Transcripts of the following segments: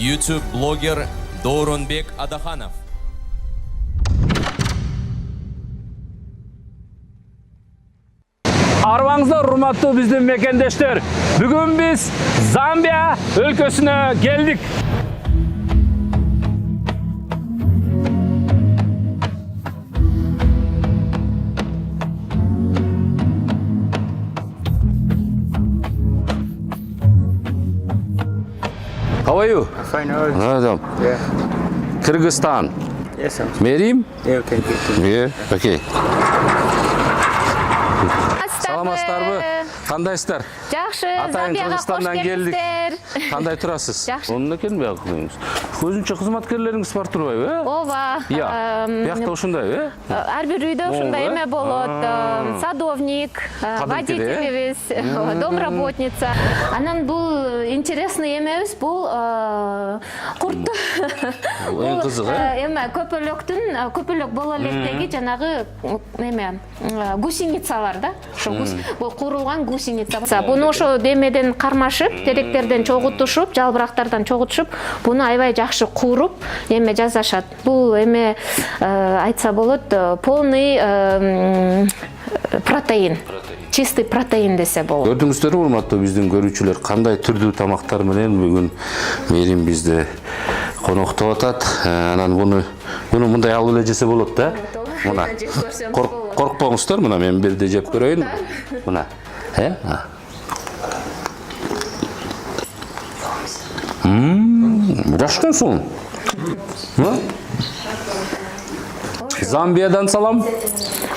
YouTube блогер Дооронбек Адаханов. Арбаңыздар, урматтуу биздин мекендештер. Бүгүн биз Замбия өлкөсүнө келдик. How are you? Fine, how are you? Yeah. Kyrgyzstan. Yes, I'm Merim? yeah, okay, good. Yeah, okay. Саламатсыздарбы? Кандайсыздар? Жакшы, Атайын Замбияга кош Кыргызстандан келдик. келиңиздер. Кандай турасыз? Жакшы. Онун экен бияк кылыңыз. Көзүнчө кызматкерлериңиз бар турбайбы? Ооба. Я. Биякта ушундай, Ар бир үйдө ушундай эме болот. Садовник, водителибиз, домработница. Анан бул интересный эмебиз, бул курт. Эң кызыгы, Эме көпөлөк боло электеги жанагы эме гусеницалар да. Ошо бул курулган гусеница. Буну ошо демеден кармашып, теректерден чогутушуп, жалбырактардан чогутушуп, буну аябай жакшы куруп, эме жасашат. Бул эме айтса болот, полный протеин. Чистый протеин десе болот. Көрдүңүздөрбү, урматтуу биздин көрүүчүлөр, кандай түрдүү тамактар менен бүгүн Мерим бизде коноктоп атат. Анан буну мындай алып эле жесе болот да. Мына коркпоңуздар, мына мен бирде жеп көрөйүн. Мына. Жашкан соң. Замбиядан салам.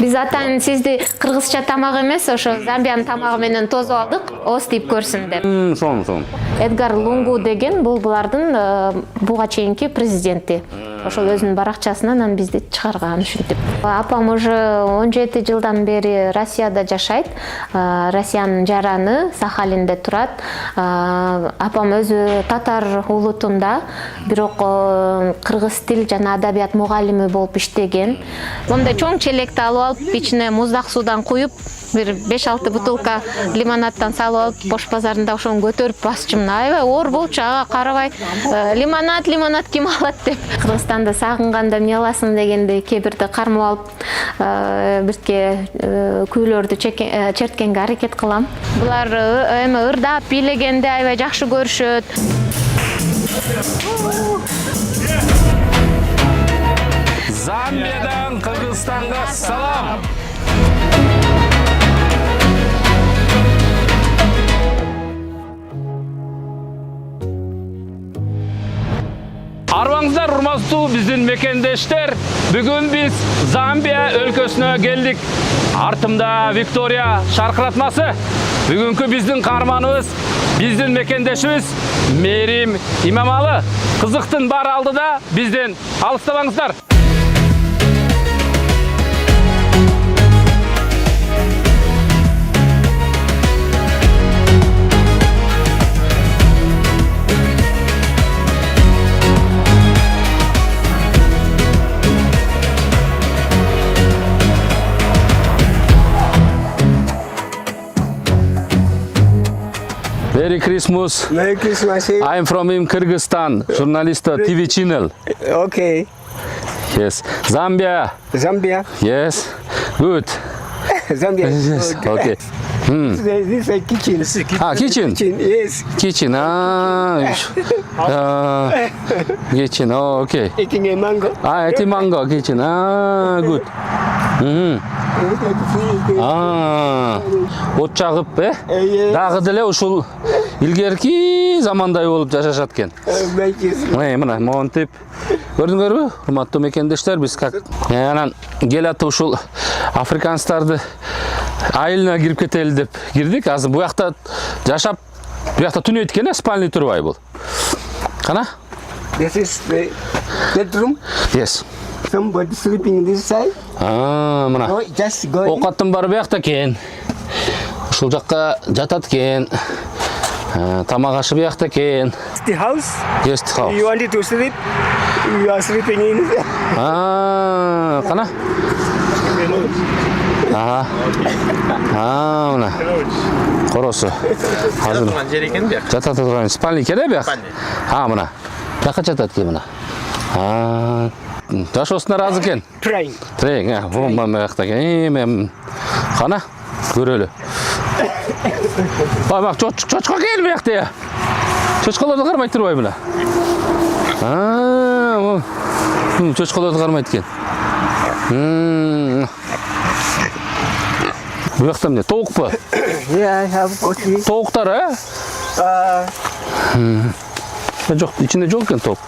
Биз атайын сизди кыргызча тамак эмес, ошо Замбиянын тамагы менен тосуп алдык, ооз тийип көрсүн деп. Соң. Эдгар Лунгу деген бул булардын буга чейинки президенти. Ошол өзүнүн баракчасынан анан бизди чыгарган ушинтип. Апам уже 17 жылдан бери Россияда жашайт. Россиянын жараны Сахалинде турат. Апам өзү татар улутунда, бирок кыргыз тил жана адабият мугалими болуп иштеген. Мондай чоң челекти алып алып, ичине муздак суудан куюп, бир 5-6 бутылка лимонадтан салып алып, Бош базарында ошону көтөрүп басчымын. Аябай оор болчу, ага карабай, лимонад ким алат деп. Кыргызстанды сагынганда эмне аласың дегенде кээ бирде кармап алып, бирке күүлөрдү черткенге аракет кылам. Булар эме ырдап бийлегенде аябай жакшы көрүшөт. Замбиядан Кыргызстанга салам. Арбаңыздар, урматтуу биздин мекендештер. Бүгүн биз Замбия өлкөсүнө келдик. Артымда Виктория шаркыратмасы. Бүгүнкү биздин каарманыбыз, биздин мекендешибиз Мерим Имамалы. Кызыктын баары алдыда, бизден алыстабаңыздар. Merry Christmas. Merry Christmas. I'm from Kyrgyzstan, journalist TV channel. Okay. Yes. Zambia. Zambia. Yes. Good. Zambia. Yes. Okay. This is a kitchen. Kitchen. Yes. Kitchen. Kitchen. Oh, okay. Eating a mango. Eating mango. Kitchen. Good. От чагып, дагы деле ушул илгерки замандай болуп жашашат экен. Мына монтип. Көрдүңөрбү? Урматтуу мекендештер, биз анан келатып ушул африканстарды айылына кирип кетели деп кирдик. Азыр буякта жашап, буякта түнөйт экен, спальный турбай бул. Кана? This is the bedroom. Yes. Somebody sleeping this side. Мына. Just go. Окаттын бары буякта экен. Ушул жакка жатат экен. Тамак ашы буякта экен. The house. Yes, the house. You wanted to sleep. You are sleeping in. Кана? Мына. Коросу. Азыр жер экен бияк. Жата турган спальник эле бияк. Мына. Жаққа жатады ке мына. Жашосына разы екен. Trying. Тірек, болма маяқта екен. Қана, көрелі. Бақ, чоққа кел маяқта. Чоққаларды қармайды тұрбай мына. Чоққаларды қармайды кен. Бұяқта міне, тоқ па? Yeah, I have got it. Тоқтар, Жоқ, ішінде жоқ кен тоқ.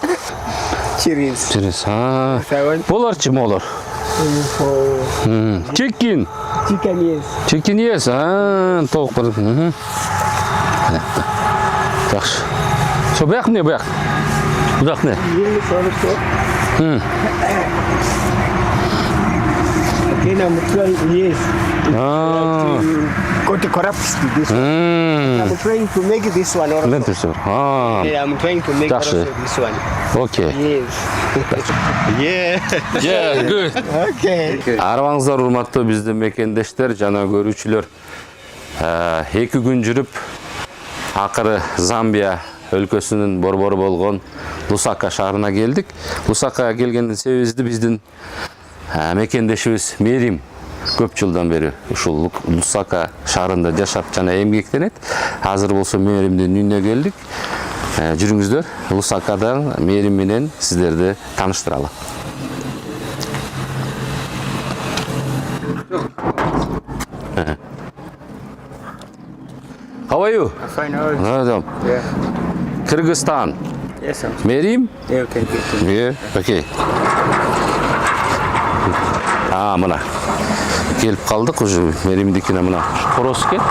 Cheers. Через, Болар чым олар? Чекин. Chicken, yes. Чекин ес, тоқ бір. Жақшы. Со, бұяқ не, бұяқ? Бұяқ не? Yes, also. Again, I'm trying, yes. Got to corrupt this one. I'm trying to make this one also. Мен тұрсыр. Yeah, I'm trying to make Жақсы. also this one. Окей. Yes. Yeah, good. Okay. Арбаңыздар урматтуу биздин мекендештер жана көрүүчүлөр. 2 күн жүрүп акыры Замбия өлкөсүнүн борбору болгон Лусака шаарына келдик. Лусакага келгендин себеби биздин мекендешибиз Мерим көп жылдан бери ушул Лусака шаарында жашап жана эмгектенет. Азыр болсо Меримдин үйүнө келдик. Жүрүңүздөр, Лусакадан Мерим менен сиздерди тааныштыралы. How are you? Fine, how are you? Yeah. Kyrgyzstan. Yes, I'm Мерим? yeah, okay, good. Yeah, okay. Мына. Келіп қалдық уже Меримдикине мына Хорос кен.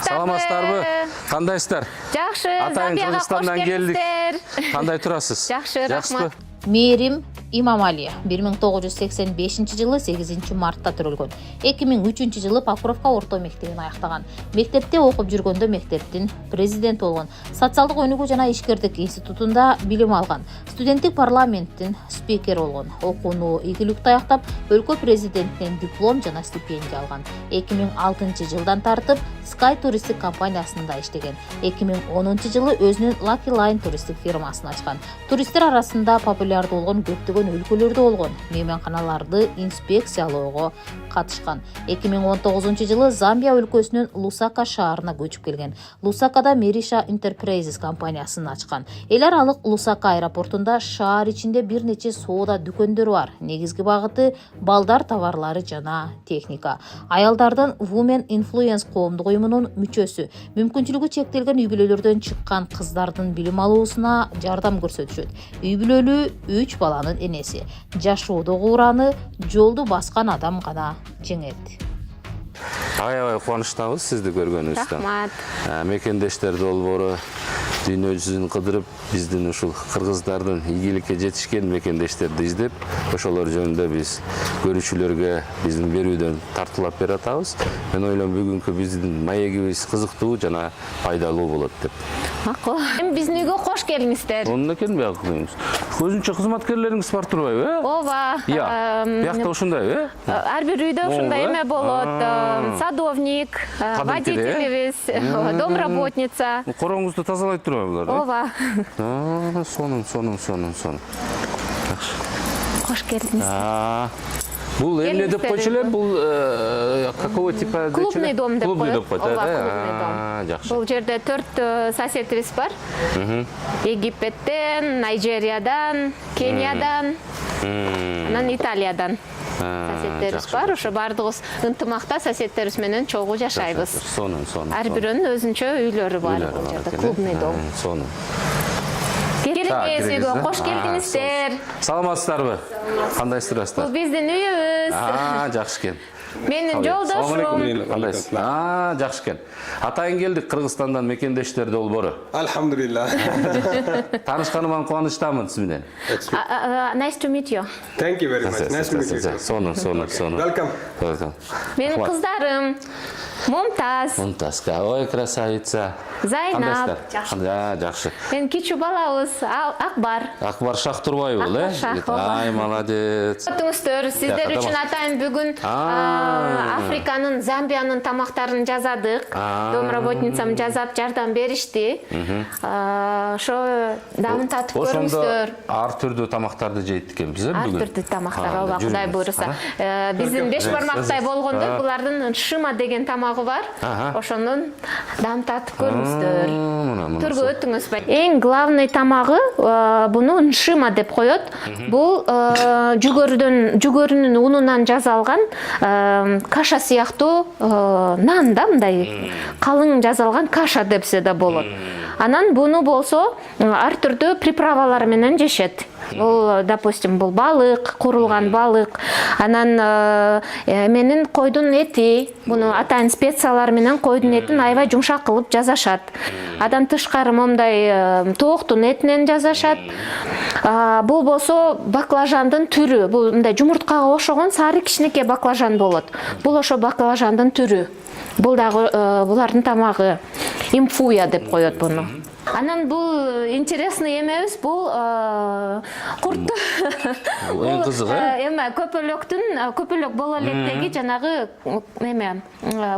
Саламатсыздарбы? Кандайсыздар? Жакшы, Атайын Замбияга кош Кыргызстандан келдик. келиңиздер. Кандай турасыз? Жакшы, рахмат. Мерим Имамали 1985 жылы 8 мартта төрөлгөн. 2003 жылы Покровка орто мектебин аяктаган. Мектепте окуп жүргөндө мектептин президент болгон. Социалдык өнүгүү жана ишкердик институтунда билим алган. Студенттик парламенттин спикери болгон. Окууну ийгиликтүү аяктап, өлкө президентинен диплом жана стипендия алган. 2006 жылдан тартып Sky туристтик компаниясында иштеген. 2010 жылы өзүнүн Lucky Line туристтик фирмасын ачкан. Туристтер арасында популярдуу болгон көптөгөн өлкөлөрдө болгон мейманканаларды инспекциялоого катышкан. 2019 жылы Замбия өлкөсүнүн Лусака шаарына көчүп келген. Лусакада Мериша Enterprises компаниясын ачкан. Эл аралык Лусака аэропортунда шаар ичинде бир нече соода дүкөндөрү бар. Негизги багыты балдар товарлары жана техника. Аялдардын Women Influence коомдук уюмунун мүчөсү. Мүмкүнчүлүгү чектелген үй бүлөлөрдөн чыккан кыздардын билим алуусуна жардам көрсөтүшөт. Үй бүлөлүү 3 баланын энеси. Жашоодогу ураны жолду баскан адам гана жеңет. Аябай кубанычтабыз сизди көргөнүбүздөн. Рахмат. Мекендештер долбоору дүйнө жүзүн кыдырып, биздин ушул кыргыздардын ийгиликке жетишкен мекендештерди издеп, ошолор жөнүндө биз көрүүчүлөргө биздин берүүдөн тартуулап бере атабыз. Мен ойлойм бүгүнкү биздин маегибиз кызыктуу жана пайдалуу болот деп. Макул. Биздин үйгө кош келиңиздер. Онун экен бияк. Көзүнчө кызматкерлериңиз бар турбайбы, Ооба. Биякта ушундай, Ар бир үйдө ушундай эме болот. Садовник, водителибиз, домработница. Короңузду тазалайт турбайбы булар? Ооба. Сонун. Кош келдиңиз. Бул эмне деп койчу эле? Бул какого типа? Клубный дом деп коет. Ооба, клубный дом. Жакшы. Бул жерде 4 соседибиз бар. Египеттен, Найжериядан, Кениядан, анан Италиядан. Соседтерибиз бар. Ошо бардыгыбыз ынтымакта соседтерибиз менен чогуу жашайбыз. Сонун. Ар бирөөнүн өзүнчө үйлөрү бар бул жерде. Клубный дом. Сонун. Келиңиз үйгө, кош келдиңиздер. Саламатсыздарбы? Кандайсыздар? Бул биздин үйүбүз. Жакшы экен. Менин жолдошум. Кандайсыз? Жакшы экен. Атайын келдик Кыргызстандан мекендештер долбоору. Alhamdulillah. Таанышканыма кубанычтамын сиз менен. Nice to meet you. Thank you very much. Nice to meet you. Сонун. Welcome. Менин кыздарым Мумтаз, Ой, красавица. Зайнап. Жакшы. Мен кичүү балабыз Акбар. Акбар Шах турбайбы, Акбар Шах, ооба. Ай, молодец. Өтүңүздөр, сиздер үчүн атайын бүгүн Африканын, Замбиянын тамактарын жазадык. Домработницам жазап жардам беришти. Ошо дамын татып көрүңүздөр. Ар түрдүү тамактарды жейт экенбиз бүгүн. Ар түрдүү тамактар, ооба, Кудай буйруса. Биздин беш бармактай болгондо булардын шыма деген тамагы бар. Ошонун дам татып көрүңүздөр. Түргө өтүңүз. Эң главный тамагы буну ншыма деп коет. Бул жүгөрүнүн унунан жасалган каша сыяктуу нан да, мындай калың жасалган каша депсе да болот. Анан буну болсо ар түрдүү приправалар менен жешет. Бул, допустим, бул балык, курулган балык. Анан менин койдун эти, буну атайын специялар менен койдун этин аябай жумшак кылып жасашат. Адан тышкары момундай тооктун этинен жасашат. Бул болсо баклажандын түрү. Бул мындай жумурткага окшогон сары кичинекей баклажан болот. Бул ошо баклажандын түрү. Бул дагы булардын тамагы. Имфуя деп коет буну. Анан бул интересный эмебиз, бул курт. Эң кызыгы. Эме көпөлөк боло электеги жанагы эме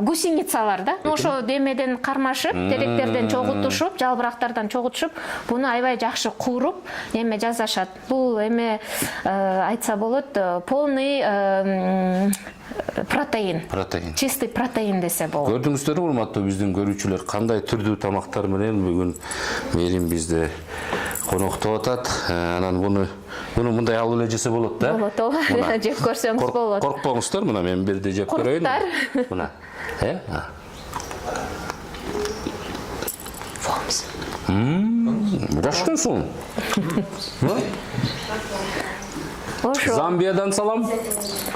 гусеницалар да. Ошо демеден кармашып, теректерден чогултушуп, жалбырактардан чогултушуп, буну аябай жакшы кууруп, эме жасашат. Бул эме айтса болот, полный протеин. Чистый протеин десе болот. Көрдүңүздөрбү, урматтуу биздин көрүүчүлөр, кандай түрдүү тамактар менен бүгүн Мерим бизде коноктоп атат. Анан буну мындай алып эле жесе болот да? Болот, ооба. Жеп көрсөңүз болот. Коркпоңуздар, мына мен бирде жеп көрөйүн. Мына. Жашкын сун. Замбиядан салам.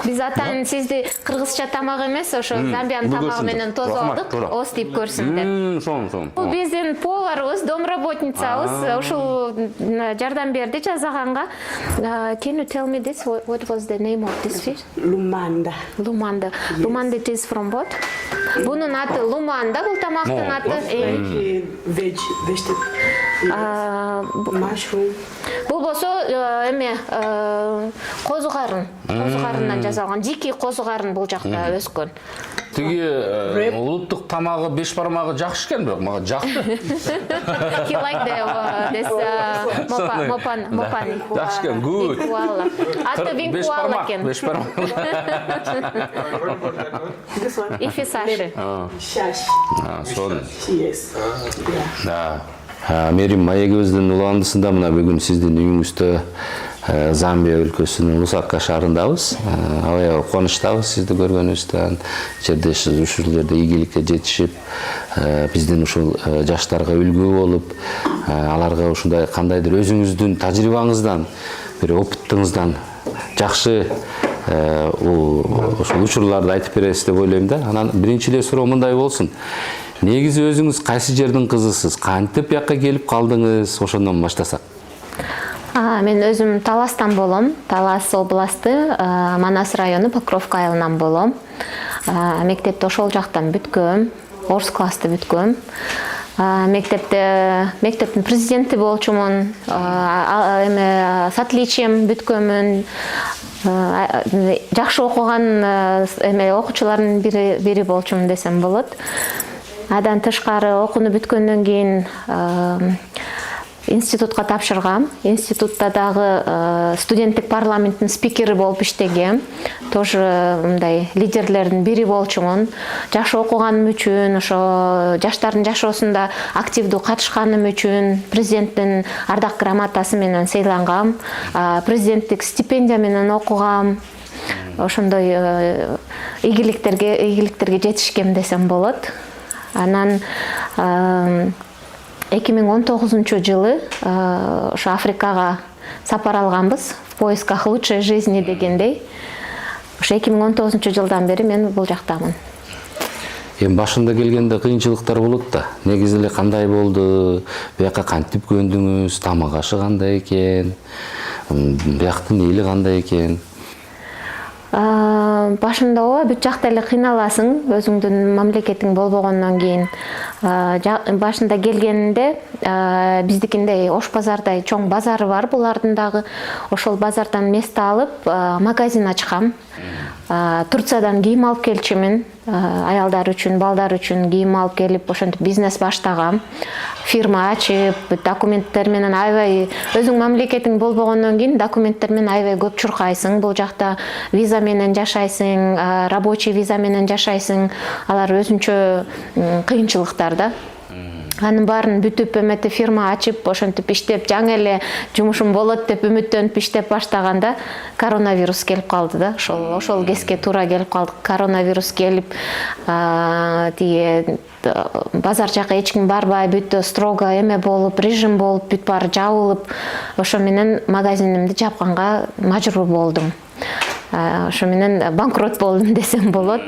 Биз атайын сизди кыргызча тамак эмес, ошо Замбиянын тамагы менен тосуп алдык. Ос деп көрсүн деп. Сон. Бул биздин поварыбыз, домработницабыз, ушул жардам берди жасаганга. Can you tell me this? What was the name of this fish? Lumanda. Lumanda it is from what? Bunun аты Lumanda, бул тамактын аты. Vegetable. Mushroom. Бул болсо эме козу карындан жасалган, жеке козу карын бул жакта өскөн. Тиги улуттук тамагы беш бармагы жакшы экен, бирок мага жакты. He like this mopani. Жакшы экен, good. Аты винкуала экен. Беш бармак. This one. Ифи саши. Shash. Сон. Yes. Да. Мерим маегибиздин уландысында мына бүгүн сиздин үйүңүздө Замбия өлкөсүнүн Лусака шаарындабыз. Аябай кубанычтабыз сизди көргөнүбүздөн. Жердешиз ушул жерде ийгиликке жетишип, биздин ушул жаштарга үлгү болуп, аларга ушундай кандайдыр өзүңүздүн тажрыйбаңыздан, бир опытыңыздан жакшы ушул учурларды айтып бересиз деп ойлойм да. Анан биринчи эле суроо мындай болсун. Негизи өзүңүз кайсы жердин кызысыз? Кантип бияка келип калдыңыз? Ошондон баштасак. Мен өзүм Таластан болом. Талас областы, Манас району, Покровка айылынан болом. Мектепти ошол жактан бүткөм. Орус класты бүткөм. Мектептин президенти болчумун. С отличием бүткөмүн. Жакшы окуган окуучулардын бири болчумун десем болот. Адан тышкары окууну бүткөндөн кийин институтка тапшыргам. Институтта дагы студенттик парламенттин спикери болуп иштегем. Тоже мындай лидерлердин бири болчумун. Жакшы окуганым үчүн, ошо жаштардын жашоосунда активдүү катышканым үчүн президенттин ардак грамотасы менен сыйлангам. Президенттик стипендия менен окугам. Ошондой ийгиликтерге жетишкем десем болот. Анан 2019 ошо Африкага сапар алганбыз в поисках лучшей жизни дегендей. Ошо 2019 жылдан бери мен бул жактамын. Башында келгенде кыйынчылыктар болот да. Негизи эле кандай болду? Бияка кантип көндүңүз? Тамак ашы кандай экен? Бияктын эли кандай экен? Башында бүт жакта эле кыйналасың, өзүңдүн мамлекетиң болбогондон кийин. Башында келгенинде биздикинде Ош базардай чоң базары бар булардын дагы. Ошол базардан место алып магазин ачкам. Турциядан кийим алып келчүмүн. Аялдар үчүн, балдар үчүн кийим алып келип, ошентип бизнес баштагам. Фирма ачып, документтер менен аябай өзүң мамлекетиң болбогондон кийин документтер менен аябай көп чуркайсың. Бул жакта виза менен жашайсың, рабочий виза менен жашайсың. Алар өзүнчө кыйынчылыктар да. Анын баарын бүтүп эметип фирма ачып, ошентип иштеп, жаңы эле жумушум болот деп үмүттөнүп иштеп баштаганда коронавирус келип калды да. Ошол кезге туура келип калдык. Коронавирус келип, тиги базар жака эч ким барбай, бүт строго эме болуп, режим болуп, бүт баары жабылып, ошо менен магазинимди жапканга мажбур болдум. Ошо менен банкрот болдум десем болот.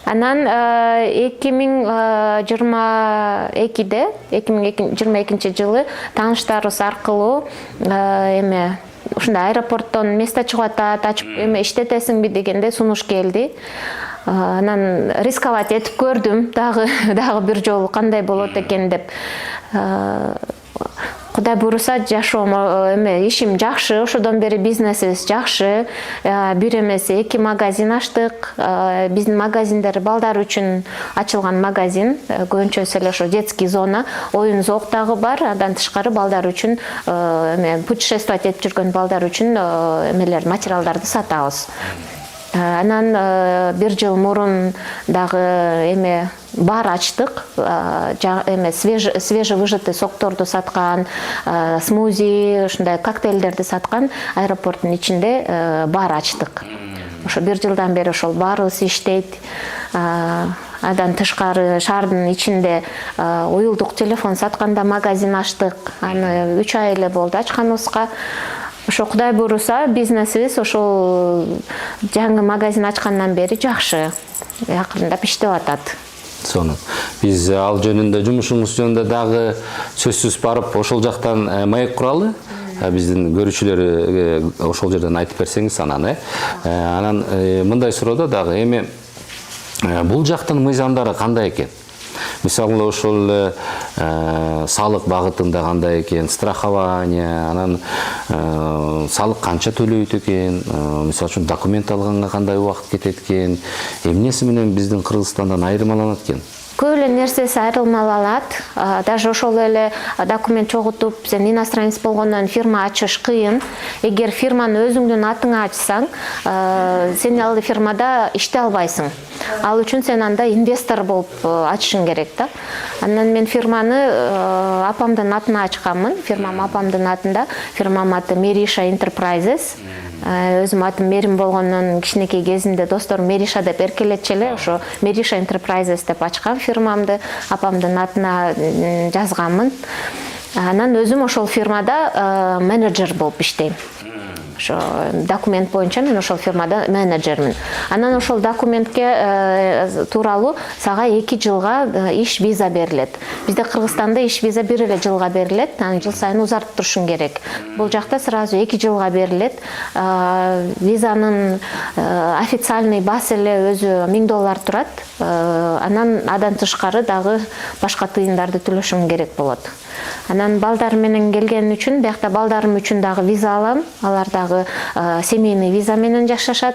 Анан 2022 жылы тааныштарыбыз аркылуу эме ушундай аэропорттон место чыгып атат, ачып эме иштетесиңби дегенде сунуш келди. Анан рисковать этип көрдүм, дагы бир жолу кандай болот экен деп. Кудай буйруса жашоом эме ишим жакшы, ошодон бери бизнесибиз жакшы. Бир эмес 2 магазин ачтык. Биздин магазиндер балдар үчүн ачылган магазин. Көбүнчөсү эле ошо детский зона, оюн зоок дагы бар. Андан тышкары балдар үчүн эме путешествовать этип жүргөн балдар үчүн эмелер, материалдарды сатабыз. Анан бир жыл мурун дагы эме бар ачтык, эме свежевыжатый сокторду саткан, смузи, ушундай коктейлдерди саткан аэропорттун ичинде бар ачтык. Ошо бир жылдан бери ошол барыбыз иштейт. Андан тышкары шаардын ичинде уюлдук телефон сатканда магазин ачтык. Аны 3 ай эле болду ачканыбызга. Ошо Кудай буйруса бизнесибиз ошол жаңы магазин ачкандан бери жакшы. Акырындап иштеп атат. Сонун. Биз ал жөнүндө жумушубуз жөнүндө дагы сөзсүз барып ошол жактан маек куралы. Биздин көрүүчүлөр ошол жерден айтып берсеңиз анан анан мындай суроодо дагы эми бул жактын мыйзамдары кандай экен? Мисалы ошол салык багытында кандай экен, страхование, анан салык канча төлөйт экен, мисалы үчүн документ алганга кандай убакыт кетет экен, эмнеси менен биздин Кыргызстандан айырмаланат экен? Көп эле нерсеси айырмаланат. Даже ошол эле документ чогултуп, сен иностранец болгондон фирма ачыш кыйын. Эгер фирманы өзүңдүн атыңа ачсаң, сен ал фирмада иштей албайсың. Ал үчүн сен анда инвестор болуп ачышың керек да. Андан мен фирманы апамдын атына ачканмын. Фирмам апамдын атында. Фирмам аты Мериша Enterprises. Өзүм атым Мерим болгондон кичинекей кезинде достор Мериша деп эркелетчү эле, ошо Мериша Enterprises деп ачкан фирмамды, апамдын атына жазганмын. Анан өзүм ошол фирмада менеджер болуп иштейм. Ошо документ боюнча мен ошол фирмада менеджермин. Анан ошол документке тууралуу сага 2 жылга иш виза берилет. Бизде Кыргызстанда иш виза 1 эле жылга берилет, анан жыл сайын узартып турушуң керек. Бул жакта сразу 2 жылга берилет. Визанын официальный баасы эле өзү $1000 турат. Анан адан тышкары дагы башка тыйындарды төлөшүм керек болот. Анан балдар менен келген үчүн, биякта балдарым үчүн дагы виза алам. Алар дагы семейный виза менен жашашат.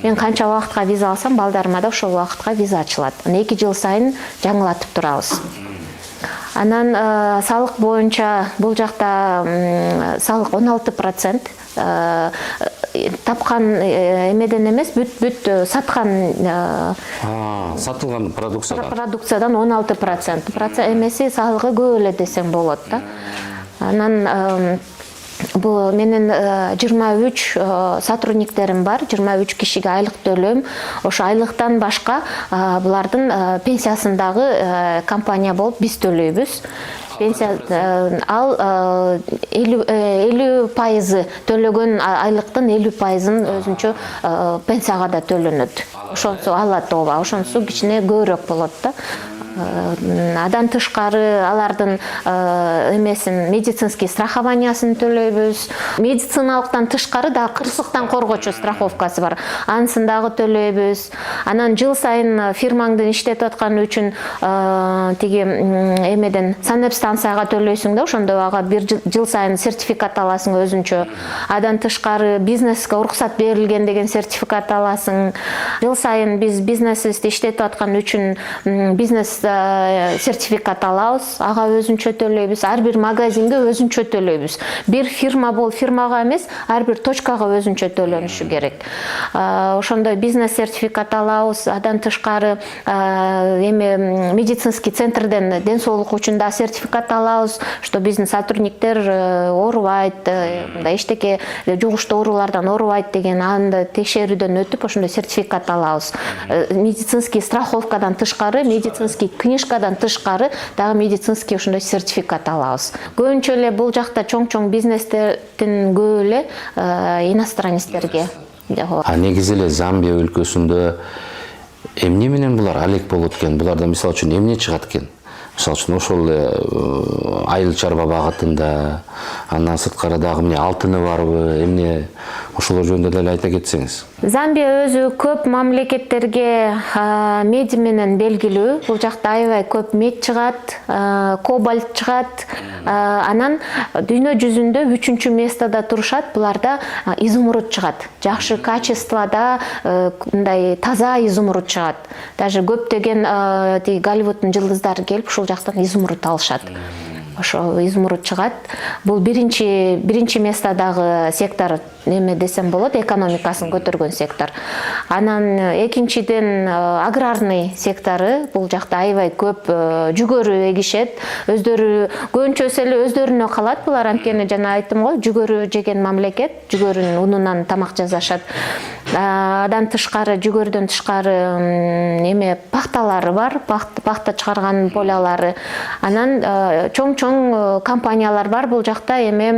Мен канча убакытка виза алсам, балдарыма да ошол убакытка виза ачылат. 2 жыл сайын жаңылатып турабыз. Анан салык боюнча бул жакта салык 16%. Тапкан эмеден эмес, бүт саткан сатылган продукциядан 16%. Эмеси салыгы көп эле десең болот да. Анан бул менин 23 сотрудниктерим бар, 23 кишиге айлык төлөйм. Ошо айлыктан башка булардын пенсиясындагы компания болуп биз төлөйбүз. Пенсия ал 50% төлөгөн айлыктын 50%-ын өзүнчө пенсияга да төлөнөт. Ошонсу алат ооба, ошонсу кичине көбүрөөк болот да. Адан тышкары алардын эмесин медицинский страхованиясын төлөйбүз. Медициналыктан тышкары да кырсыктан коргоочу страховкасы бар. Ансын дагы төлөйбүз. Анан жыл сайын фирмаңдын иштетип атканы үчүн тиги эмеден санэпстанцияга төлөйсүң да, ошондо ага бир жыл сайын сертификат аласың өзүнчө. Адан тышкары бизнеске уруксат берилген деген сертификат аласың. Жыл сайын биз бизнесибизди иштетип аткан үчүн бизнес сертификат алабыз, ага өзүнчө төлөйбүз. Ар бир магазинге өзүнчө төлөйбүз. Бир фирма бол фирмага эмес, ар бир точкага өзүнчө төлөнүшү керек. Ошондой бизнес сертификат алабыз. Адан тышкары эме медицинский центрден ден соолук үчүн да сертификат алабыз, что биздин сотрудниктер оорубайт, эчтеке жугуштуу оорулардан оорубайт деген аны текшерүүдөн өтүп, ошондой сертификат алабыз. Медицинский страховкадан тышкары, медицинский книжкадан тышкары дагы медицинский ошондой сертификат алабыз. Көбүнчө эле бул жакта чоң бизнестердин көбү эле иностранецтерге. Негизи эле Замбия өлкөсүндө эмне менен булар алек болот экен? Буларда мисалы үчүн эмне чыгат экен? Мисалы үчүн ошол айыл чарба багытында, андан сырткары дагы эмне алтыны барбы, эмне ошолор жөнүндө деле айта кетсеңиз. Замбия өзү көп мамлекеттерге меди менен белгилүү. Бул жакта аябай көп мед чыгат, кобальт чыгат. Анан дүйнө жүзүндө 3-чү местада турушат. Буларда изумруд чыгат. Жакшы качествода мындай таза изумруд чыгат. Даже көптөгөн Голливуддун жылдыздары келип ушул жактан изумруд алышат. Ошо изумруд чыгат. Бул биринчи местадагы сектор неме десем болот, экономикасын көтөргөн сектор. Анан экинчиден аграрный сектору, бул жакта аябай көп жүгөрү эгишет. Өздөрү көбүнчөсү эле өздөрүнө калат булар, анткени жана айттым го, жүгөрү жеген мамлекет, жүгөрүнүн унунан тамак жасашат. Адан тышкары, жүгөрүдөн тышкары эме пахталары бар, пахта чыгарган полялары. Анан чоң компаниялар бар бул жакта, эме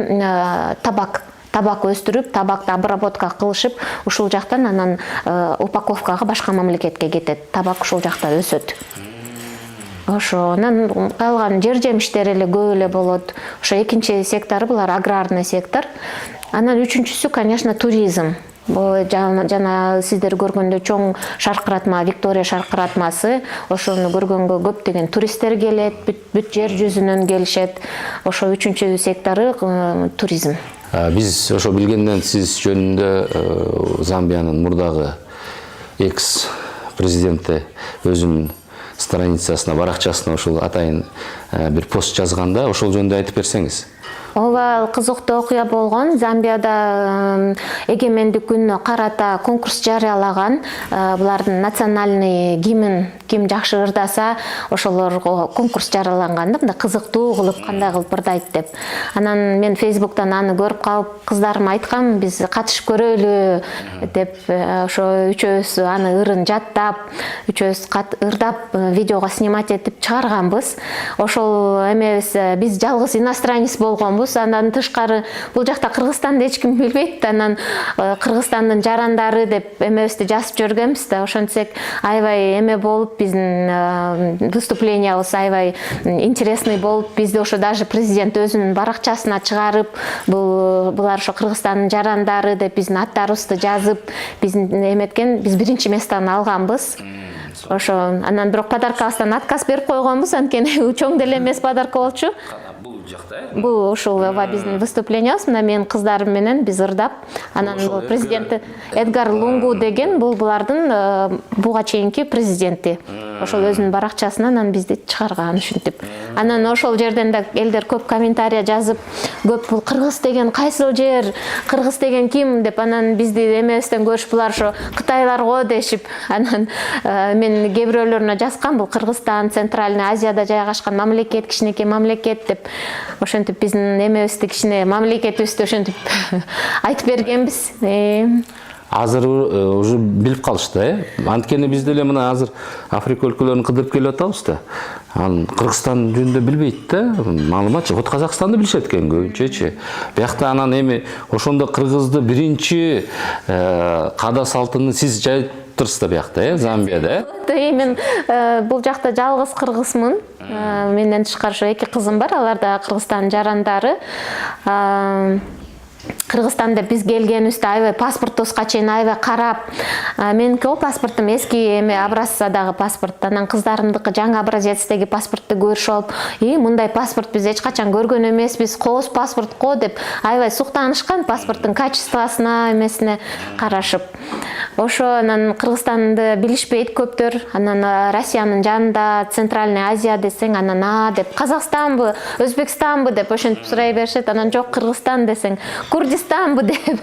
табак өстүрүп, табакты обработка кылышып, ушул жактан анан упаковкага башка мамлекетке кетет. Табак ушул жакта өсөт. Ошонун калган жер-жемиштер эле көп эле болот. Ошо экинчи сектору булар аграрный сектор. Анан үчүнчүсү, конечно, туризм. Бул жана сиздер көргөндө чоң шаркыратма, Виктория шаркыратмасы, ошону көргөнгө көптөгөн туристтер келет, бүт жер жүзүнөн келишет. Ошо үчүнчү сектору туризм. Биз ошо билгенден сиз жөнүндө Замбиянын мурдагы экс-президенти өзүнүн страницасына, баракчасына ошол атайын бир пост жазганда, ошол жөнүндө айтып берсеңиз. Ооба, кызыктуу окуя болгон. Замбияда эгемендик күнүнө карата конкурс жарыялаган. Булардын национальный гимн ким жакшы ырдаса, ошолорго конкурс жарыяланган да, мындай кызыктуу кылып, кандай кылып ырдайт деп. Анан мен Фейсбуктан аны көрүп калып, кыздарыма айткам, биз катышып көрөлү деп. Ошо үчөөбүз аны ырын жаттап, үчөөбүз ырдап, видеого снимать этип чыгарганбыз. Ошол эмебиз, биз жалгыз иностранец болгонбуз. Андан тышкары бул жакта Кыргызстанды эч ким билбейт. Анан Кыргызстандын жарандары деп эмебизди жазып жүргөнбүз да. Ошентсек аябай эме болуп, биздин выступлениябыз аябай интересный болуп, бизди ошо даже президент өзүнүн баракчасына чыгарып, булар ошо Кыргызстандын жарандары деп биздин аттарыбызды жазып, биздин эметкен, биз биринчи местаны алганбыз. Ошо анан бирок подаркабыздан отказ берип койгонбуз, анткени чоң деле эмес подарка болчу. Бул ушул биздин выступлениябыз, мына менин кыздарым менен биз ырдап, анан президенти Эдгар Лунгу деген булардын буга чейинки президенти. Ошол өзүнүн баракчасынан анан бизди чыгарган ушинтип. Анан ошол жерден да элдер көп комментарий жазып, көп бул кыргыз деген кайсыл жер, кыргыз деген ким деп, анан бизди эмебизден көрүш, булар ошо кытайлар го дешип. Анан мен кээ бирөөлөрүнө жазгам, бул Кыргызстан, Центральный Азияда жайгашкан мамлекет, кичинекей мамлекет деп. Ошентип биздин эмебизди, кичине мамлекетибизди ошентип айтып бергенбиз. Азыр уже билип калышты, анткени биз деле мына азыр Африка өлкөлөрүн кыдырып келип атабыз да. Анан Кыргызстан жөнүндө билбейт да, маалыматчы. Вот Казакстанды билишет экен көбүнчөчү. Биякта анан эми ошондо кыргызды биринчи каада салтын сиз жайып отырсыздар биякта, Замбияда. Мен бул жакта жалгыз кыргызмын. Менден тышкары 2 кызым бар, алар да Кыргызстан жарандары. Кыргызстанда биз келгенибизде аябай паспортубузга чейин аябай карап, меники паспортум эски эме образцадагы паспорт, анан кыздарымдыкы жаңы образецтеги паспортты көрүшүп алып, мындай паспорт биз эч качан көргөн эмеспиз, кооз паспорт го деп аябай суктанышкан, паспорттун качествосуна эмесине карашып. Ошо анан Кыргызстанды билишпейт көптөр, анан Россиянын жанында Центральный Азия десең, анан деп Казакстанбы, Өзбекстанбы деп ошентип сурай беришет, анан жок Кыргызстан десең, Курдистанбы деп.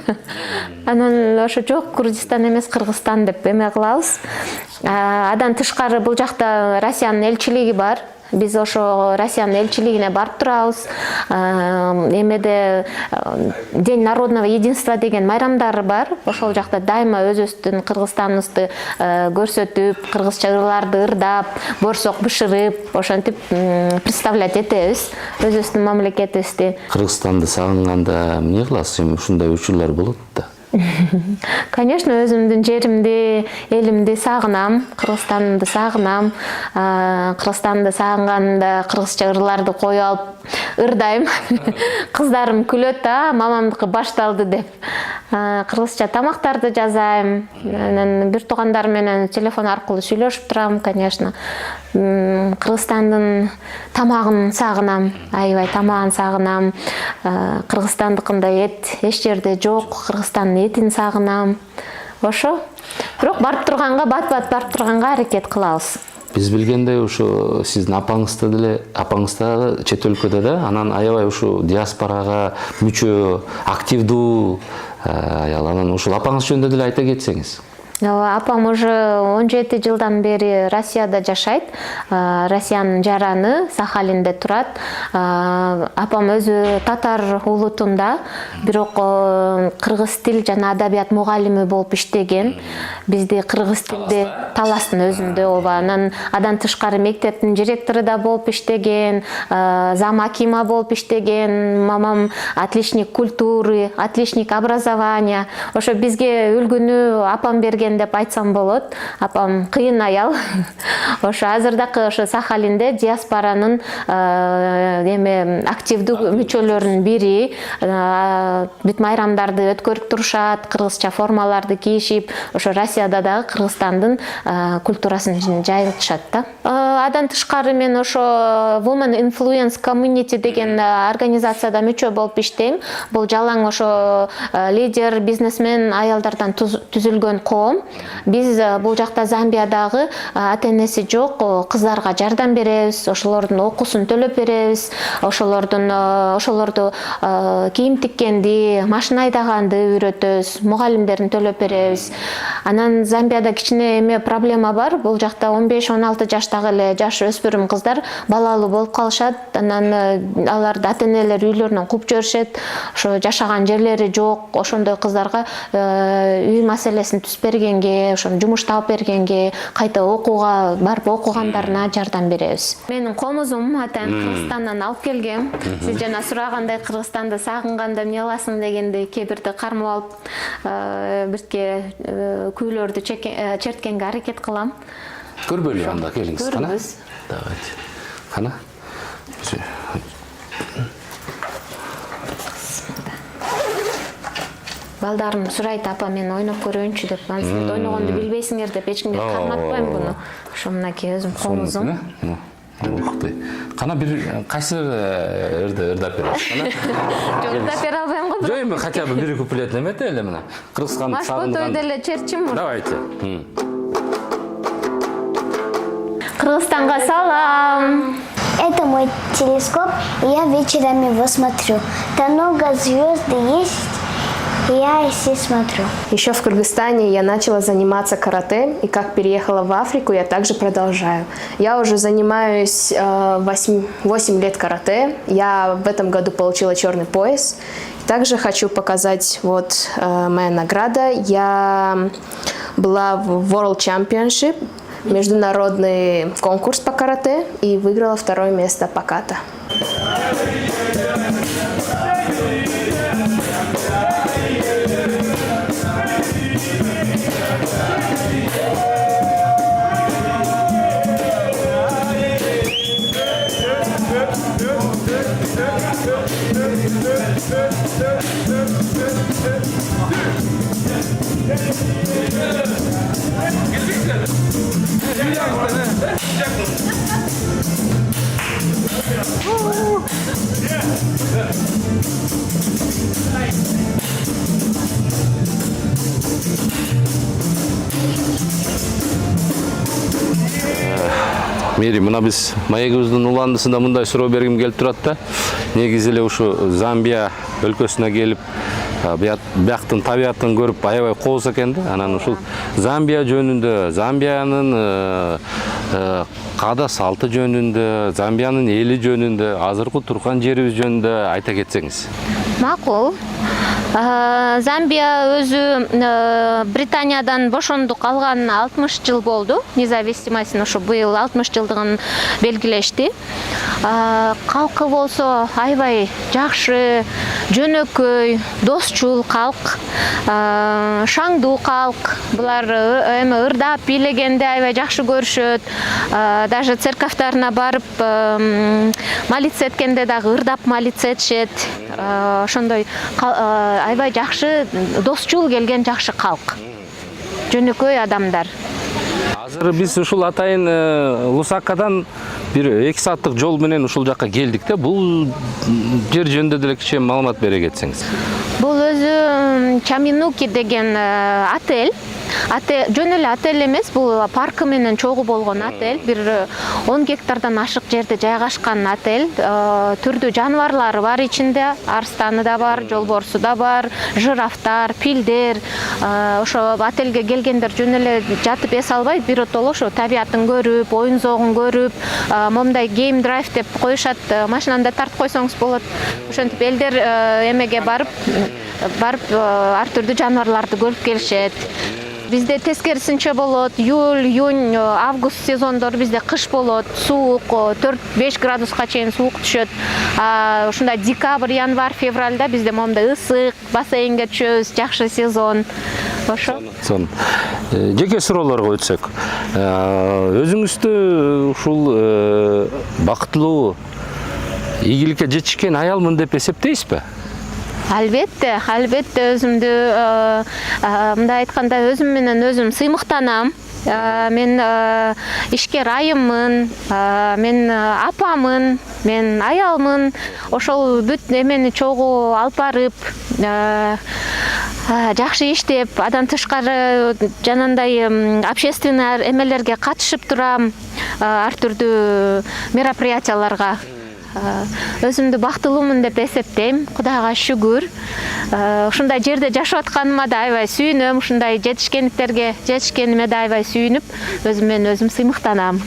Анан ошо жок Курдистан эмес Кыргызстан деп эме кылабыз. Адан тышкары бул жакта Россиянын элчилиги бар. Биз ошо Россиянын элчилигине барып турабыз. Эмеде День народного единства деген майрамдары бар. Ошол жакта дайыма өзүбүздүн Кыргызстаныбызды көрсөтүп, кыргызча ырларды ырдап, борсок бышырып, ошентип представлять этебиз өзүбүздүн мамлекетибизди. Кыргызстанды сагынганда эмне кыласыз? Ушундай учурлар болот да. Конечно, өзүмдүн жеримди, элимди сагынам, Кыргызстанды сагынам. Кыргызстанды сагынганымда кыргызча ырларды коюп алып ырдайм. Кыздарым күлөт, мамамдыкы башталды деп. Кыргызча тамактарды жазайм. Анан бир туугандар менен телефон аркылуу сүйлөшүп турам, конечно. Кыргызстандын тамагын сагынам, аябай тамагын сагынам. Кыргызстандыкындай эт эч жерде жок, Кыргызстандын этин сагынам. Ошо. Бирок барып турганга, бат-бат барып турганга аракет кылабыз. Биз билгендей ушу сиздин апаңызды деле, апаңызда чет өлкөдө да, анан аябай ушу диаспорага мүчө, активдүү аял. Анан ушул апаңыз жөнүндө деле айта кетсеңиз. Апам уже 17 жылдан бери Россияда жашайт. Россиянын жараны, Сахалинде турат. Апам өзү татар улутунда, бирок кыргыз тил жана адабият мугалими болуп иштеген. Бизди кыргыз тилди Таластын өзүндө ооба. Анан адан тышкары мектептин директору да болуп иштеген, зам акима болуп иштеген. Мамам отличник культуры, отличник образования. Ошо бизге үлгүнү апам берген деп айтсам болот. Апам кыйын аял. Ошо азырдакы ошо Сахалинде диаспоранын эме активдүү мүчөлөрүнүн бири. Бүт майрамдарды өткөрүп турушат, кыргызча формаларды кийишип, ошо Россияда дагы Кыргызстандын культурасын жайылтышат да. Адан тышкары мен ошо Women Influence Community деген организацияда мүчө болуп иштейм. Бул жалаң ошо лидер, бизнесмен аялдардан түзүлгөн коом. Биз бул жакта Замбиядагы ата-энеси жок кыздарга жардам беребиз, ошолордун окуусун төлөп беребиз, ошолорду кийим тиккенди, машина айдаганды үйрөтөбүз, мугалимдерин төлөп беребиз. Анан Замбияда кичине эме проблема бар. Бул жакта 15-16 жаштагы эле жаш өспүрүм кыздар балалуу болуп калышат. Анан аларды ата-энелер үйлөрүнөн кууп жиберишет. Ошо жашаган жерлери жок. Ошондой кыздарга үй маселесин түз бергенге, ошону жумуш таап бергенге, кайта окууга барып окугандарына жардам беребиз. Менин комузум атайын Кыргызстандан алып келгем. Сиз жана сурагандай Кыргызстанды сагынганда эмне кыласың дегенде кээ бирде кармап алып бирке күүлөрдү черткенге аракет кылам. Көрбөйлү анда келиңиз кана. Көрбүз. Давайте. Кана. Балдарым сурайт, апа мен ойноп көрөйүнчү деп. Силер ойногонду билбейсиңер деп эч кимге карматпайм буну. Ошо мынакей өзүм комузум. Мыкты. Кана бир кайсы ырдап бересиз, кана? Жок, ырдап бере албайм го. Жок, эми хотя бы бир куплет эмете эле мына. Кыргызстанды сагынган. Машботой деле черчим. Давайте. Кыргызстанга салам. Это мой телескоп, и я вечерами его смотрю. Там много звезд есть, и я все смотрю. Еще в Кыргызстане я начала заниматься карате, и как переехала в Африку, я также продолжаю. Я уже занимаюсь 8 лет карате. Я в этом году получила черный пояс. Также хочу показать вот моя награда. Я была в World Championship, международный конкурс по карате, и выиграла 2-е место по ката. Мери, мына биз маегибиздин уландысында мындай суроо бергим келип турат да. Негизи эле ушу Замбия өлкөсүнө келип, бияктын табиятын көрүп аябай кооз экен да. Анан ушул Замбия жөнүндө, Замбиянын каада салты жөнүндө, Замбиянын эли жөнүндө, азыркы турган жерибиз жөнүндө айта кетсеңиз. Макул. Замбия өзү Британиядан бошондук алган 60 жыл болду. Независимостун ушу быйыл 60 жылдыгын белгилешти. Калкы болсо аябай жакшы, жөнөкөй, досчул калк, шаңдуу калк. Булар эми ырдап бийлегенде аябай жакшы көрүшөт. Даже церковтарына барып молиться эткенде дагы ырдап молиться этишет. Ошондой аябай жакшы, досчул келген жакшы калк. Жөнөкөй адамдар. Азыр биз ушул атайын Лусакадан бир 2 сааттык жол менен ушул жакка келдик да. Бул жер жөнүндө деле кичине маалымат бере кетсеңиз. Бул өзү Чаминуки деген отель. Жөн эле отель эмес, бул паркы менен чогуу болгон отель. Бир 10 гектардан ашык жерде жайгашкан отель. Түрдүү жаныбарлары бар ичинде. Арстаны да бар, жолборсу да бар, жирафтар, пилдер. Ошо отельге келгендер жөн эле жатып эс албай, биротоло ошо табиятын көрүп, оюн зоогун көрүп, момундай гейм драйв деп коюшат, машинанда тартып койсоңуз болот. Ошентип элдер эмеге барып ар түрдүү жаныбарларды көрүп келишет. Бизде тескерисинче болот. Июль, июнь, август сезондор бизде кыш болот. Суук, 4-5 градуска чейин суук түшөт. Ушундай декабрь, январь, февральда бизде момундай ысык, бассейнге түшөбүз, жакшы сезон. Ошо. Жеке суроолорго өтсөк. Өзүңүздү ушул бактылуу ийгиликке жетишкен аялмын деп эсептейсизби? Албетте өзүмдү мындай айтканда өзүм менен өзүм сыймыктанам. Мен ишкер айыммын, мен апамын, мен аялмын. Ошол бүт эмени чогуу алып барып, жакшы иштеп, адан тышкары жанагындай общественный эмелерге катышып турам, ар түрдүү мероприятияларга. Өзүмдү бактылуумун деп эсептейм, Кудайга шүгүр. Ушундай жерде жашап атканыма да аябай сүйүнөм, ушундай жетишкениме да аябай сүйүнүп, өзүм менен өзүм сыймыктанам.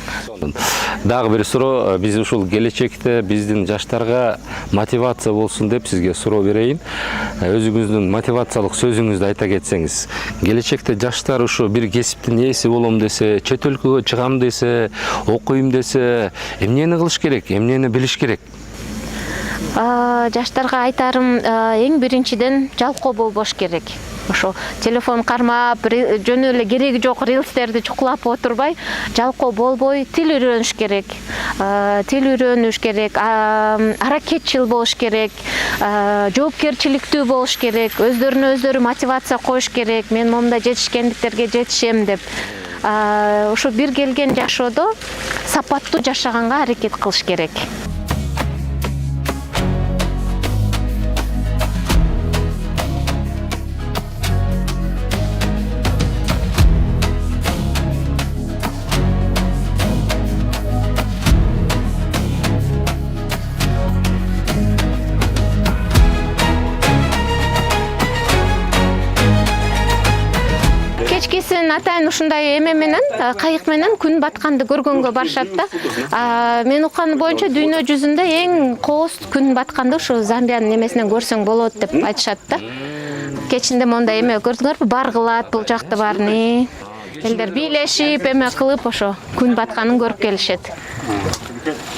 Дагы бир суроо, биз ушул келечекте биздин жаштарга мотивация болсун деп сизге суроо берейин. Өзүңүздүн мотивациялык сөзүңүздү айта кетсеңиз. Келечекте жаштар ушу бир кесиптин ээси болом десе, чет өлкөгө чыгам десе, окуйм десе, эмнени кылыш керек, эмнени билиш керек? Жаштарга айтарым, эң биринчиден жалкоо болбош керек. Ошо телефон кармап, жөн эле кереги жок рилстерди чукулап отурбай, жалкоо болбой тил үйрөнүш керек. Аракетчил болуш керек, жоопкерчиликтүү болуш керек, өздөрүнө өздөрү мотивация коюш керек. Мен момундай жетишкендиктерге жетишем деп. Ошо бир келген жашоодо сапаттуу жашаганга аракет кылыш керек. Атайын ушундай эме менен, кайык менен күн батканды көргөнгө барышат да. Мен укканым боюнча дүйнө жүзүндө эң кооз күн батканды ушу Замбиянын эмесинен көрсөң болот деп айтышат да. Кечинде мондай эме көрдүңөрбү? Бар кылат бул жакта баарыны. Элдер бийлешип, эме кылып ошо күн батканын көрүп келишет.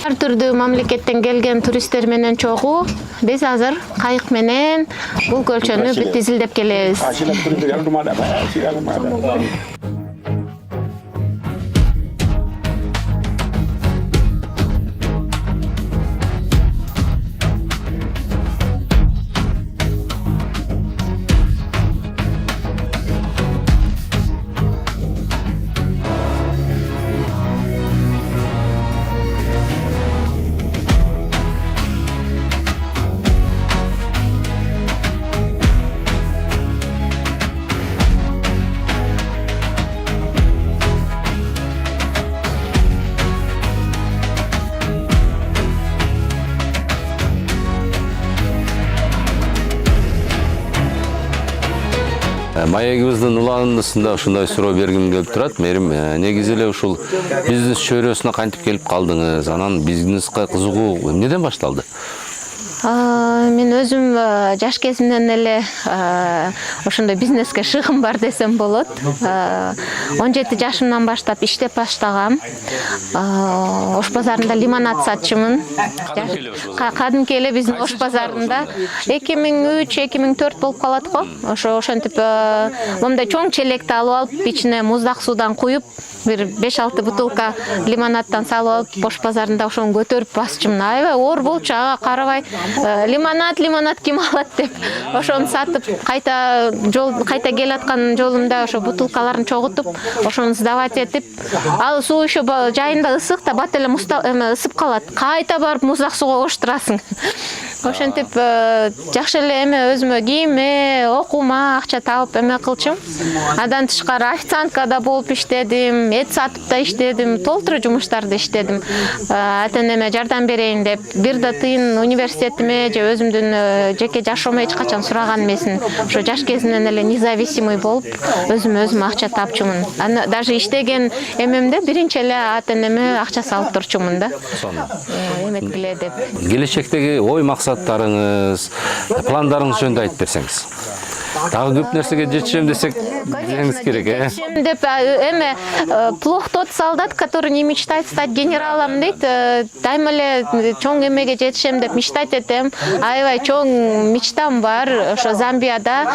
Ар түрдүү мамлекеттен келген туристтер менен чогуу биз азыр кайык менен бул көлчөнү бүт изилдеп келебиз. Маегибиздин уланысында ушундай суроо бергим келип турат. Мерим негизи эле ушул бизнес чөйрөсүнө кантип келип калдыңыз? Анан бизнеске кызыгуу эмнеден башталды? Мен өзүм жаш кезимден эле ошондой бизнеске шыгым бар десем болот. 17 жашымдан баштап иштеп баштагам. Ош базарында лимонад сатчумун. Кадимки эле биздин Ош базарында 2003-2004 болуп калат го. Ошентип момундай чоң челекти алып алып, ичине муздак суудан куюп, бир 5-6 бутылка лимонаддан салып алып, Ош базарында ошону көтөрүп басчумун. Аябай оор болчу, ага карабай лимонад ким алат деп ошону сатып, кайта келе аткан жолумда ошо бутылкаларын чогултуп, ошону сдавать этип, ал суу еще жайында ысык да, бат эле ысып калат. Кайта барып муздак сууга коштурасың. Ошентип жакшы эле өзүмө кийиме, окуума акча таап кылчум. Андан тышкары официанткада болуп иштедим, эт сатып да иштедим, толтура жумуштарды иштедим. Ата-энеме жардам берейин деп, бир да тыйын университетиме же өзүмдүн жеке жашоомо эч качан сураган эмесмин. Ошо жаш кезимден эле независимый болуп, өзүм акча тапчумун. Даже иштеген эмемде биринчи эле ата-энеме акча салып турчумун да. Эметкиле деп. Келечектеги ой максаттарыңыз, пландарыңыз жөнүндө айтып берсеңиз. Дагы көп нерсеге жетишем десек, деңиз керек, Жетишем деп плохо тот солдат, который не мечтает стать генералом дейт. Дайыма эле чоң эмеге жетишем деп мечтать этем. Аябай чоң мечтам бар. Ошо Замбияда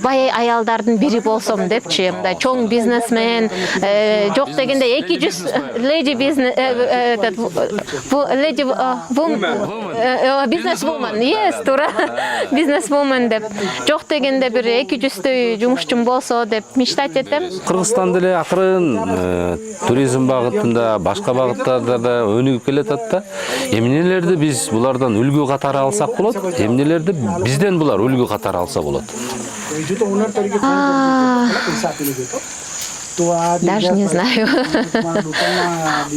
бай аялдардын бири болсом депчи. Мындай чоң бизнесмен, жок дегенде 200 леди бизнес бизнесвумен, yes, туура. Бизнесвумен деп. Жок дегенде бир 200 жумушчум болсо деп мечтать этем. Кыргызстан деле акырын туризм багытында, башка багыттарда да өнүгүп келатат да. Эмнелерди биз булардан үлгү катары алсак болот? Эмнелерди бизден булар үлгү катары алса болот? Даже не знаю.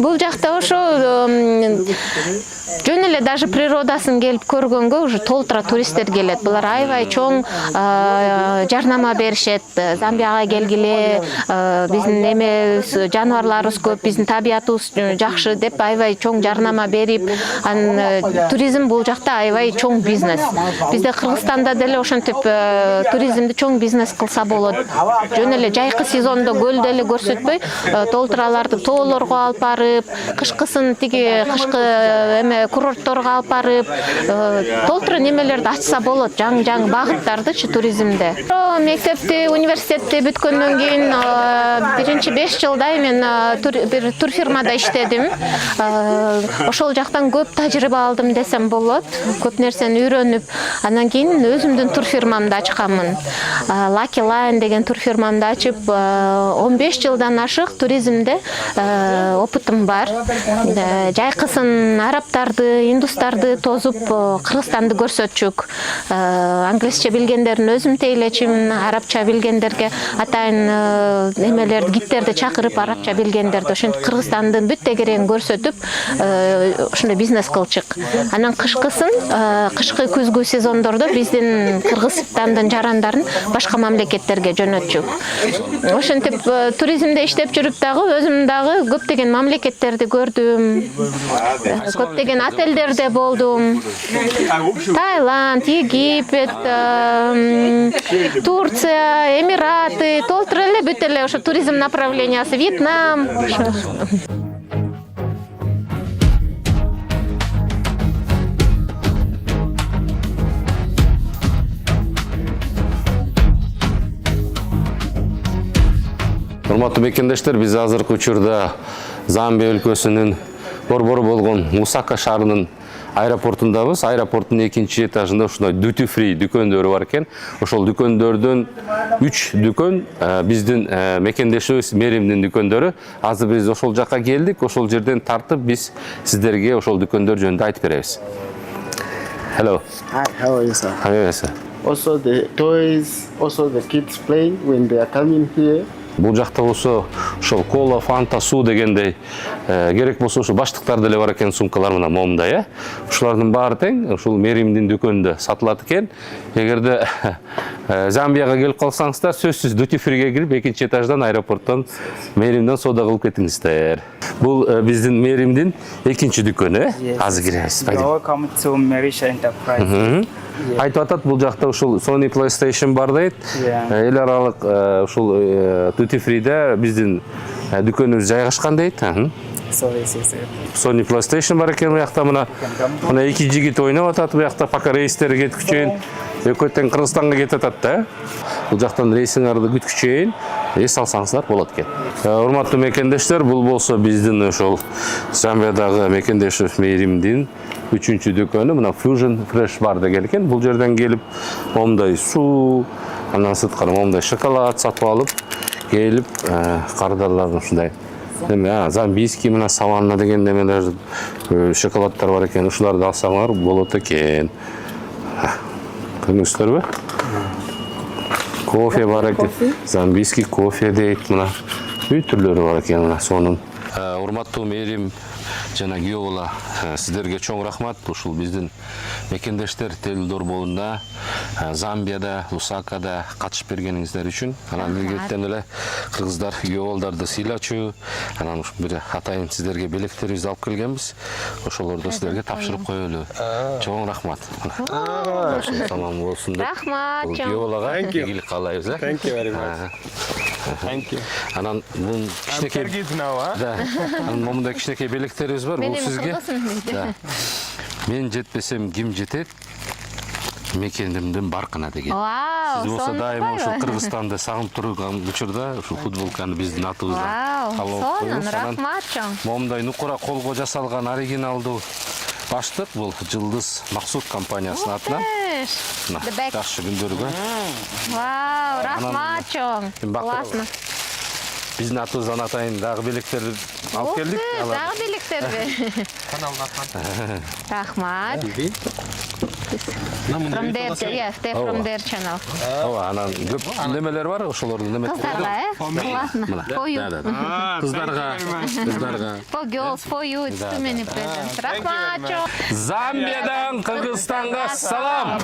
Бул жакта ошо жөн эле даже природасын келип көргөнгө уже толтура туристтер келет. Булар аябай чоң жарнама беришет. Замбияга келгиле, биздин жаныбарларыбыз көп, биздин табиятыбыз жакшы деп аябай чоң жарнама берип, туризм бул жакта аябай чоң бизнес. Бизде Кыргызстанда деле ошентип туризмди чоң бизнес кылса болот. Жөн эле жайкы сезондо көлдө эле көрсөтпөй, толтураларды тоолорго алып барып, кышкысын тиги кышкы курортторго алып барып, толтура немелерди ачса болот, жаңы багыттардычы туризмде. Мектепти, университетти бүткөндөн кийин биринчи 5 жылдай мен бир турфирмада иштедим. Ошол жактан көп тажрыйба алдым десем болот. Көп нерсени үйрөнүп, андан кийин өзүмдүн турфирмамды ачканмын. Lucky Lion деген турфирмамды ачып, 15 жылдан ашык туризмде опытым бар. Жайкысын арабтарды, индустарды тозуп Кыргызстанды көрсөтчүк. Англисче билгендерин өзүм тейлечимин, арабча билгендерге атайын эмелерди, гидтерди чакырып, арабча билгендерди ошентип Кыргызстандын бүт тегерегин көрсөтүп, ошондой бизнес кылчык. Анан кышкысын, кышкы күзгү сезондордо биздин Кыргызстандын жарандарын башка мамлекеттерге жөнөтчүк. Ошентип туризмде иштеп жүрүп дагы өзүм дагы көптөгөн мамлекеттерди көрдүм. Көптөгөн отелдерде болдум. Таиланд, Египет, Турция, Эмираты, толтура эле бүт эле ошо туризм направлениясы, Вьетнам. Урматтуу мекендештер, биз азыркы учурда Замбия өлкөсүнүн борбору болгон Лусака шаарынын аэропортундабыз. Аэропорттун экинчи этажында ушундай duty free дүкөндөрү бар экен. Ошол дүкөндөрдөн 3 дүкөн биздин мекендешибиз Меримдин дүкөндөрү. Азыр биз ошол жакка келдик. Ошол жерден тартып биз сиздерге ошол дүкөндөр жөнүндө айтып беребиз. Hello. Hi, how are you, sir? How are you, sir? Also the toys, also the kids play when they are coming here. Бул жакта болсо ошол кола, фанта, суу дегендей керек болсо ошо баштыктар деле бар экен, сумкалар мына момундай, ушулардын баары тең ушул Меримдин дүкөнүндө сатылат экен. Эгерде Замбияга келип калсаңыздар, сөзсүз duty free'ге кирип, экинчи этаждан аэропорттон Меримден соода кылып кетиңиздер. Бул биздин Меримдин экинчи дүкөнү, азыр киребиз. Welcome to Merish Enterprise. Айтып атат, бул жакта ушул Sony PlayStation бар дейт. Эл аралык ушул duty free'де биздин дүкөнүбүз жайгашкан дейт. Sony PlayStation бар экен бу жакта, мына эки жигит ойноп атат бу жакта, пока рейстер кеткүчөйүн. Экөө тең Кыргызстанга кетип атат да. Бул жактан рейсиңарды күткүчөйүн, эс алсаңыздар болот экен. Урматтуу мекендештер, бул болсо биздин ошол Замбиядагы мекендешибиз Меримдин 3-чү дүкөнү, мына Fusion Fresh бар деген экен. Бул жерден келип, момундай суу, андан сырткары момундай шоколад сатып алып, келип, кардарлар ушундай. Замбийский мына Саванна деген немелер, шоколаддар бар экен, ушуларды алсаңар болот экен. Көрүңүздөр бе? Кофе бар экен, замбийский кофе дейт, мына үй түрлөрү бар экен, мына сонун. Урматтуу Мерим жана күйөөбала, сиздерге чоң рахмат. Ушул биздин мекендештер Телдор болунда, Замбияда, Лусакада катышып бергениңиздер үчүн. Анан илгертен эле кыргыздар күйөөбалдарды сыйлачу, анан бир атайын сиздерге белектерибизди алып келгенбиз. Ошолорду сиздерге тапшырып коелу. Чоң рахмат. Салам болсун деп. Рахмат. Күйөөбалага ийгилик каалайбыз. Thank you very much. Thank you. Анан бул кичинекей анан момундай кичинекей белектерибиз бар. Бул сизге. Мен жетпесем ким жетет? Мекендимдин баркына деген. Сиз болсо дайыма ушул Кыргызстанды сагынып турган учурда ушул футболканы биздин атыбыздан алып коюңуз. Рахмат чоң. Момундай нукура колго жасалган оригиналдуу баштык, бул Жылдыз Максут компаниясынын атынан. Жакшы күндөргө. Вау, рахмат чоң. Классно. Биздин атыбыздан атайын дагы белектерди алып келдик. Дагы белектерби? Рахмат. From their, yes, they're from their channel. Анан көп немелер бар, ошолорду неме Кыздарга, классно. For you. Кыздарга. For girls, for you, it's too many presents. Рахмат чоң. Замбиядан Кыргызстанга салам.